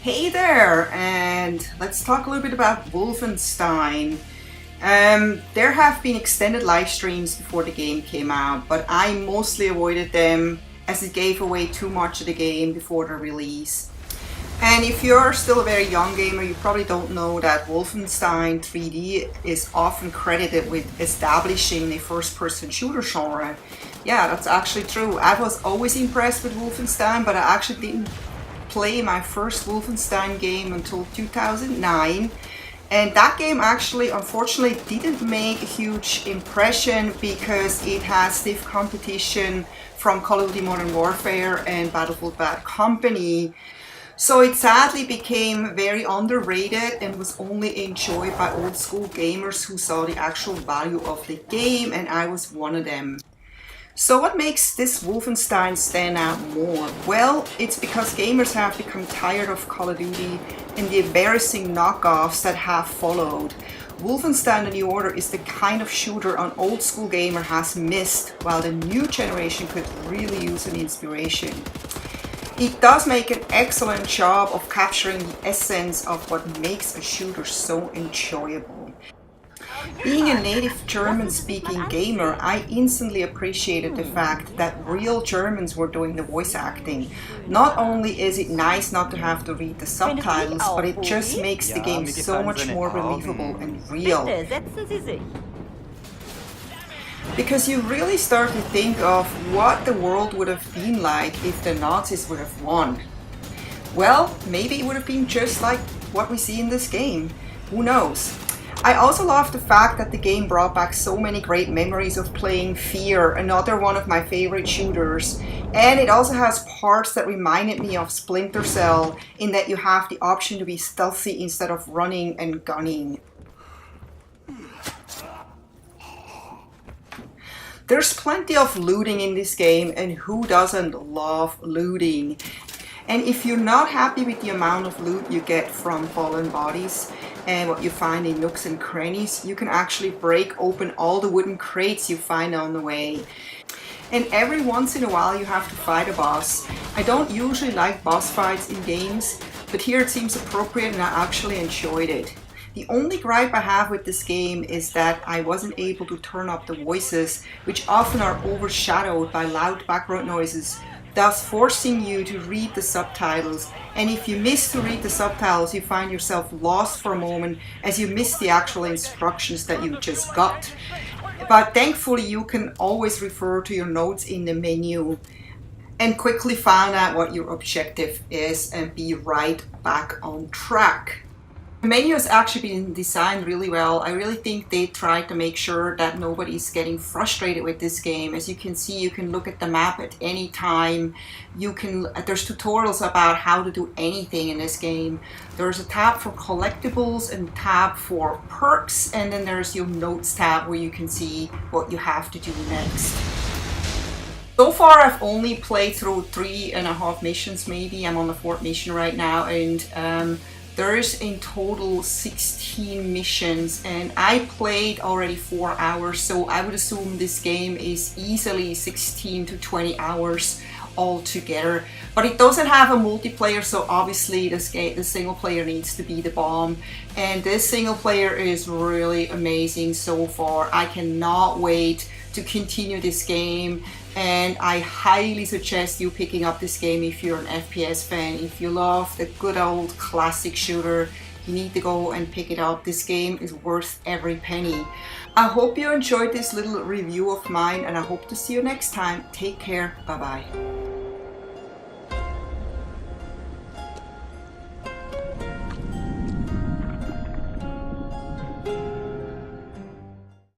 Hey there, and let's talk a little bit about Wolfenstein. There have been extended live streams before the game came out, but I mostly avoided them as it gave away too much of the game before the release. And if you're still a very young gamer, you probably don't know that Wolfenstein 3D is often credited with establishing the first-person shooter genre. Yeah, that's actually true. I was always impressed with Wolfenstein, but I actually didn't play my first Wolfenstein game until 2009. And that game actually, unfortunately, didn't make a huge impression because it has stiff competition from Call of Duty Modern Warfare and Battlefield Bad Company. So it sadly became very underrated and was only enjoyed by old school gamers who saw the actual value of the game, and I was one of them. So what makes this Wolfenstein stand out more? Well, it's because gamers have become tired of Call of Duty and the embarrassing knockoffs that have followed. Wolfenstein: The New Order is the kind of shooter an old school gamer has missed, while the new generation could really use an inspiration. It does make an excellent job of capturing the essence of what makes a shooter so enjoyable. Being a native German-speaking gamer, I instantly appreciated the fact that real Germans were doing the voice acting. Not only is it nice not to have to read the subtitles, but it just makes the game so much more believable and real. Because you really start to think of what the world would have been like if the Nazis would have won. Well, maybe it would have been just like what we see in this game. Who knows? I also love the fact that the game brought back so many great memories of playing Fear, another one of my favorite shooters. And it also has parts that reminded me of Splinter Cell, in that you have the option to be stealthy instead of running and gunning. There's plenty of looting in this game, and who doesn't love looting? And if you're not happy with the amount of loot you get from fallen bodies and what you find in nooks and crannies, you can actually break open all the wooden crates you find on the way. And every once in a while you have to fight a boss. I don't usually like boss fights in games, but here it seems appropriate and I actually enjoyed it. The only gripe I have with this game is that I wasn't able to turn up the voices, which often are overshadowed by loud background noises, thus forcing you to read the subtitles. And if you miss to read the subtitles, you find yourself lost for a moment as you miss the actual instructions that you just got. But thankfully you can always refer to your notes in the menu and quickly find out what your objective is and be right back on track. The menu has actually been designed really well. I really think they tried to make sure that nobody's getting frustrated with this game. As you can see, you can look at the map at any time. There's tutorials about how to do anything in this game. There's a tab for collectibles and a tab for perks, and then there's your notes tab where you can see what you have to do next. So far I've only played through 3.5 missions maybe. I'm on the 4th mission right now, and there's in total 16 missions, and I played already 4 hours, so I would assume this game is easily 16 to 20 hours altogether. But it doesn't have a multiplayer, so obviously the single player needs to be the bomb. And this single player is really amazing so far. I cannot wait to continue this game, and I highly suggest you picking up this game if you're an FPS fan. If you love the good old classic shooter, you need to go and pick it up. This game is worth every penny. I hope you enjoyed this little review of mine, and I hope to see you next time. Take care. Bye bye.